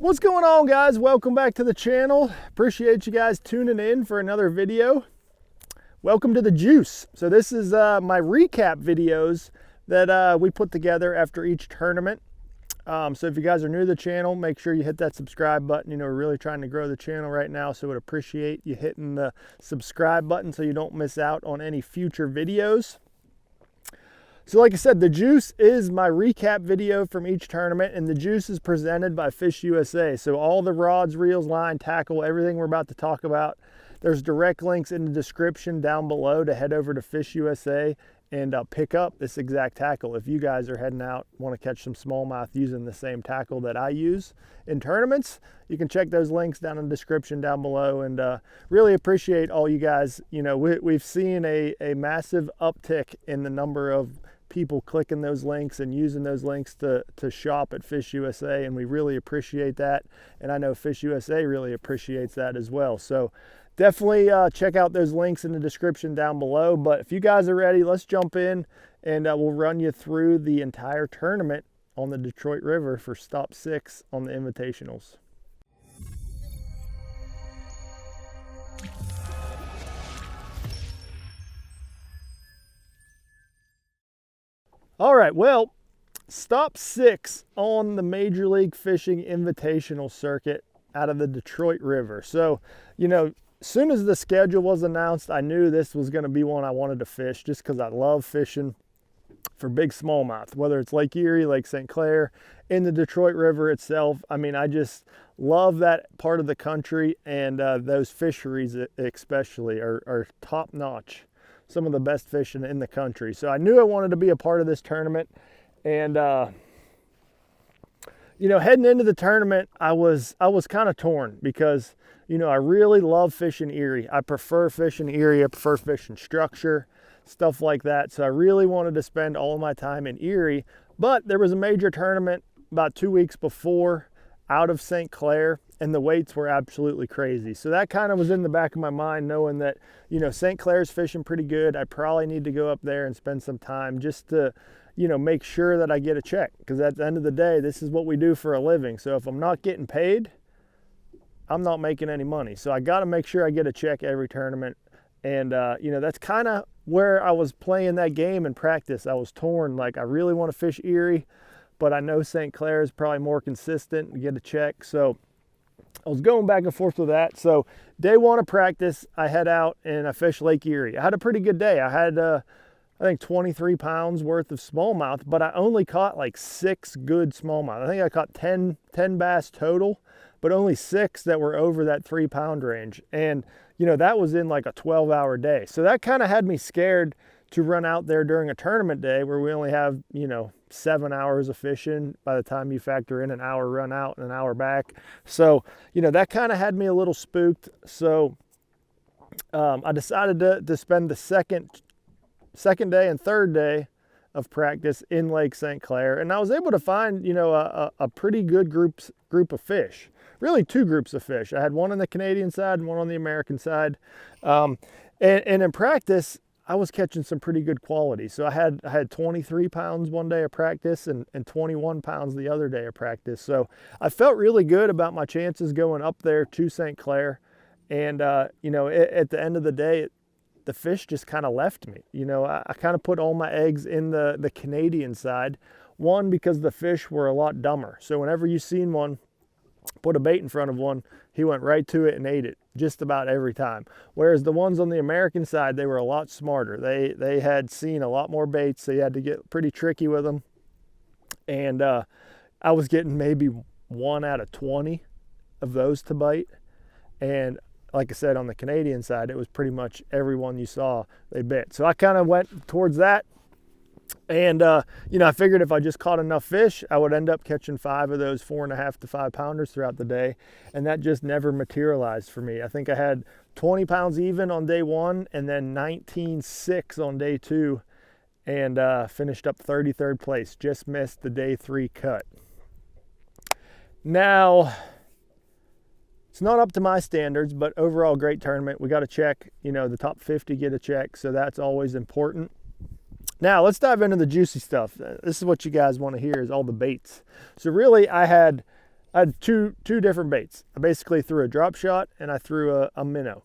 What's going on, guys? Welcome back to the channel. Appreciate you guys tuning in for another video. Welcome to the juice. So this is my recap videos that we put together after each tournament. So if you guys are new to the channel, make sure you hit that subscribe button. You know, we're really trying to grow the channel right now, so we'd appreciate you hitting the subscribe button so you don't miss out on any future videos. So like I said, the juice is my recap video from each tournament, and the juice is presented by Fish USA. So all the rods, reels, line, tackle, everything we're about to talk about, there's direct links in the description down below to head over to Fish USA and pick up this exact tackle. If you guys are heading out, want to catch some smallmouth using the same tackle that I use in tournaments, you can check those links down in the description down below, and really appreciate all you guys. You know, we've seen a massive uptick in the number of people clicking those links and using those links to shop at Fish USA, and we really appreciate that, and I know Fish USA really appreciates that as well. So definitely check out those links in the description down below. But if you guys are ready, let's jump in and we'll run you through the entire tournament on the Detroit River for stop 6 on the Invitationals. All right, well, stop 6 on the Major League Fishing Invitational circuit out of the Detroit River. So, you know, as soon as the schedule was announced, I knew this was going to be one I wanted to fish, just because I love fishing for big smallmouth, whether it's Lake Erie, Lake St. Clair, in the Detroit River itself. I mean, I just love that part of the country, and those fisheries especially are top notch. Some of the best fishing in the country. So I knew I wanted to be a part of this tournament, and you know, heading into the tournament, I was kind of torn, because you know, I really love fishing Erie. I prefer fishing Erie. I prefer fishing structure, stuff like that. So I really wanted to spend all of my time in Erie, but there was a major tournament about 2 weeks before out of St. Clair, and the weights were absolutely crazy. So that kind of was in the back of my mind, knowing that, you know, St. Clair's fishing pretty good. I probably need to go up there and spend some time just to, you know, make sure that I get a check, because at the end of the day, this is what we do for a living. So if I'm not getting paid, I'm not making any money. So I got to make sure I get a check every tournament. And, you know, that's kind of where I was playing that game in practice. I was torn. Like, I really want to fish Erie, but I know St. Clair is probably more consistent and get a check. So I was going back and forth with that. So day 1 of practice, I head out and I fish Lake Erie. I had a pretty good day. I had, I think 23 pounds worth of smallmouth, but I only caught like 6 good smallmouth. I think I caught 10 bass total, but only 6 that were over that 3-pound range. And, you know, that was in like a 12-hour day. So that kind of had me scared to run out there during a tournament day where we only have, you know, 7 hours of fishing by the time you factor in an hour run out and an hour back. So, you know, that kind of had me a little spooked. So I decided to spend the second day and third day of practice in Lake St. Clair, and I was able to find, you know, a pretty good group of fish. Really 2 groups of fish. I had one on the Canadian side and one on the American side. And in practice, I was catching some pretty good quality. So I had 23 pounds one day of practice and 21 pounds the other day of practice. So I felt really good about my chances going up there to St. Clair. And, you know, at the end of the day, the fish just kind of left me. You know, I kind of put all my eggs in the Canadian side. One, because the fish were a lot dumber. So whenever you seen one, put a bait in front of one, he went right to it and ate it just about every time. Whereas the ones on the American side, they were a lot smarter. They had seen a lot more baits, so you had to get pretty tricky with them. And I was getting maybe 1 out of 20 of those to bite. And like I said, on the Canadian side, it was pretty much every one you saw, they bit. So I kind of went towards that. And, you know, I figured if I just caught enough fish, I would end up catching 5 of those 4.5 to 5 pounders throughout the day. And that just never materialized for me. I think I had 20 pounds even on day 1 and then 19.6 on day 2, and finished up 33rd place. Just missed the day 3 cut. Now, it's not up to my standards, but overall great tournament. We got a check, you know, the top 50 get a check, so that's always important. Now let's dive into the juicy stuff. This is what you guys want to hear, is all the baits. So really I had I had two different baits. I basically threw a drop shot and I threw a minnow,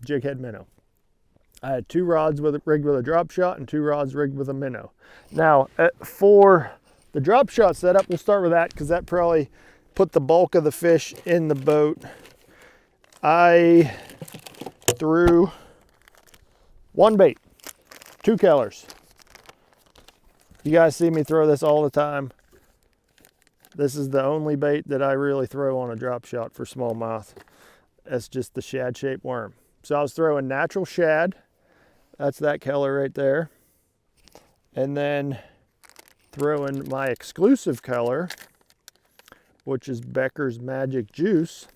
jig head minnow. I had 2 rods rigged with a drop shot and 2 rods rigged with a minnow. Now, for the drop shot setup, we'll start with that because that probably put the bulk of the fish in the boat. I threw 1 bait, 2 colors. You guys see me throw this all the time. This is the only bait that I really throw on a drop shot for smallmouth. That's just the shad-shaped worm. So I was throwing natural shad. That's that color right there. And then throwing my exclusive color, which is Becker's Magic Juice.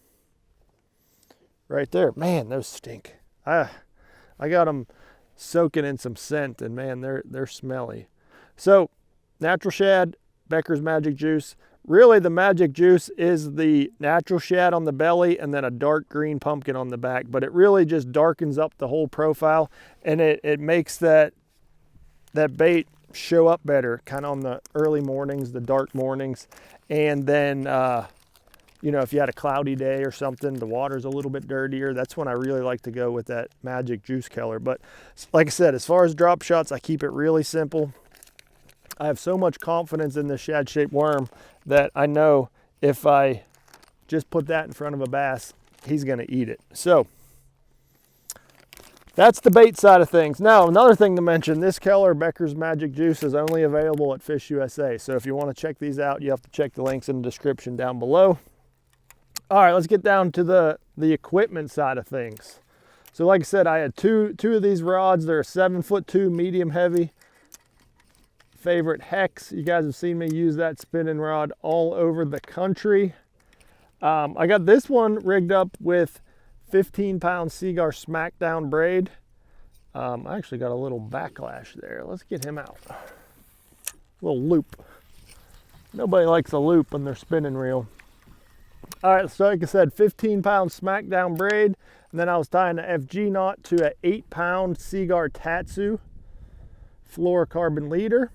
Right there. Man, those stink. I got them soaking in some scent, and man, they're smelly. So, natural shad, Becker's Magic Juice. Really, the Magic Juice is the natural shad on the belly and then a dark green pumpkin on the back, but it really just darkens up the whole profile, and it makes that bait show up better, kind of on the early mornings, the dark mornings. And then, you know, if you had a cloudy day or something, the water's a little bit dirtier, that's when I really like to go with that Magic Juice color. But like I said, as far as drop shots, I keep it really simple. I have so much confidence in this shad-shaped worm that I know if I just put that in front of a bass, he's going to eat it. So that's the bait side of things. Now, another thing to mention, this color, Becker's Magic Juice, is only available at Fish USA. So if you want to check these out, you have to check the links in the description down below. All right, let's get down to the equipment side of things. So like I said, I had two of these rods. They're a 7'2" medium heavy. Favorite Hex. You guys have seen me use that spinning rod all over the country. I got this one rigged up with 15-pound Seaguar Smackdown braid. I actually got a little backlash there. Let's get him out. Little loop. Nobody likes a loop when they're spinning reel. All right, so like I said, 15-pound Smackdown braid, and then I was tying an FG knot to an 8-pound Seaguar Tatsu fluorocarbon leader.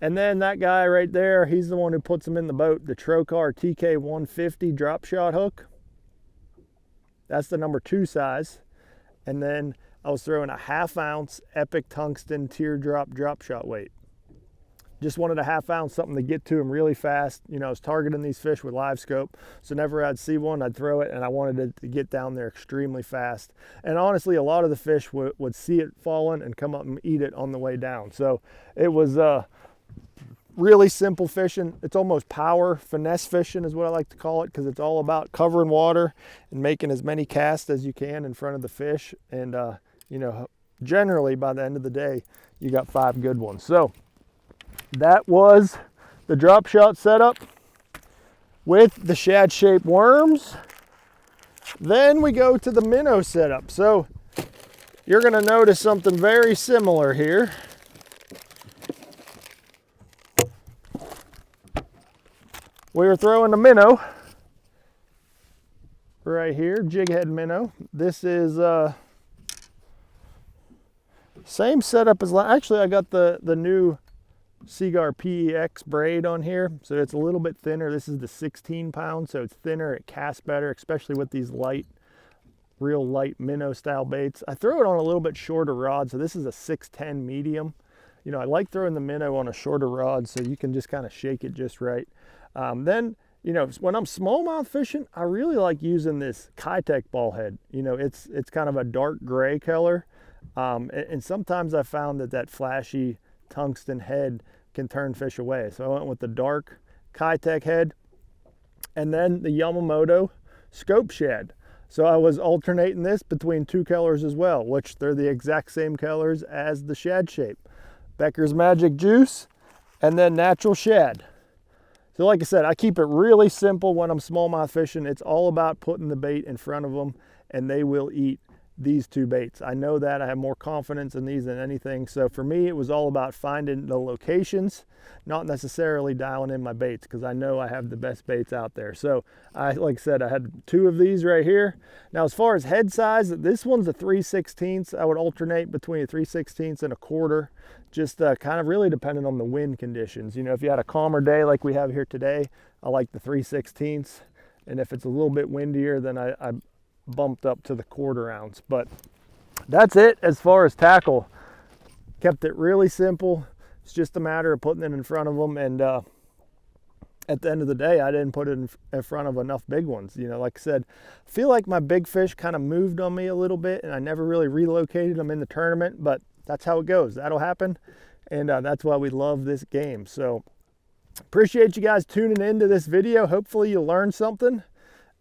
And then that guy right there, he's the one who puts them in the boat, the Trocar TK150 drop shot hook. That's the number 2 size. And then I was throwing a 1/2 ounce Epic Tungsten Teardrop drop shot weight. Just wanted a 1/2 ounce, something to get to them really fast. You know, I was targeting these fish with live scope, so whenever I'd see one, I'd throw it, and I wanted it to get down there extremely fast. And honestly, a lot of the fish would see it falling and come up and eat it on the way down. So it was really simple fishing. It's almost power finesse fishing is what I like to call it, because it's all about covering water and making as many casts as you can in front of the fish. And you know, generally by the end of the day, you got 5 good ones. So that was the drop shot setup with the shad-shaped worms. Then we go to the minnow setup. So you're going to notice something very similar here. We were throwing a minnow right here, jig head minnow. This is same setup as actually I got the new Seaguar PEX braid on here, so it's a little bit thinner. This is the 16-pound, so it's thinner. It casts better, especially with these light, real light minnow style baits. I throw it on a little bit shorter rod, so this is a 6'10" medium. You know, I like throwing the minnow on a shorter rod so you can just kind of shake it just right. Then, you know, when I'm smallmouth fishing, I really like using this Kitech ball head. You know, it's kind of a dark gray color, and sometimes I found that flashy tungsten head can turn fish away. So I went with the dark Kitech head, and then the Yamamoto scope shad. So I was alternating this between 2 colors as well, which they're the exact same colors as the shad shape. Becker's Magic Juice, and then natural shad. So like I said, I keep it really simple when I'm smallmouth fishing. It's all about putting the bait in front of them, and they will eat these two baits. I know that I have more confidence in these than anything. So for me, it was all about finding the locations, not necessarily dialing in my baits, because I know I have the best baits out there. So like I said, I had two of these right here. Now, as far as head size, this one's a 3/16. I would alternate between a 3/16 and a quarter, just kind of really depending on the wind conditions. You know, if you had a calmer day like we have here today, I like the 3/16. And if it's a little bit windier, then I bumped up to the 1/4 ounce. But that's it as far as tackle. Kept it really simple. It's just a matter of putting it in front of them, and at the end of the day, I didn't put it in front of enough big ones. You know, like I said, I feel like my big fish kind of moved on me a little bit, and I never really relocated them in the tournament, but that's how it goes. That'll happen, and that's why we love this game. So appreciate you guys tuning into this video. Hopefully you learned something.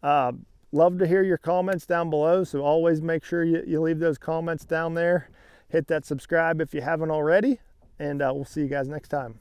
Love to hear your comments down below, so always make sure you leave those comments down there. Hit that subscribe if you haven't already, and we'll see you guys next time.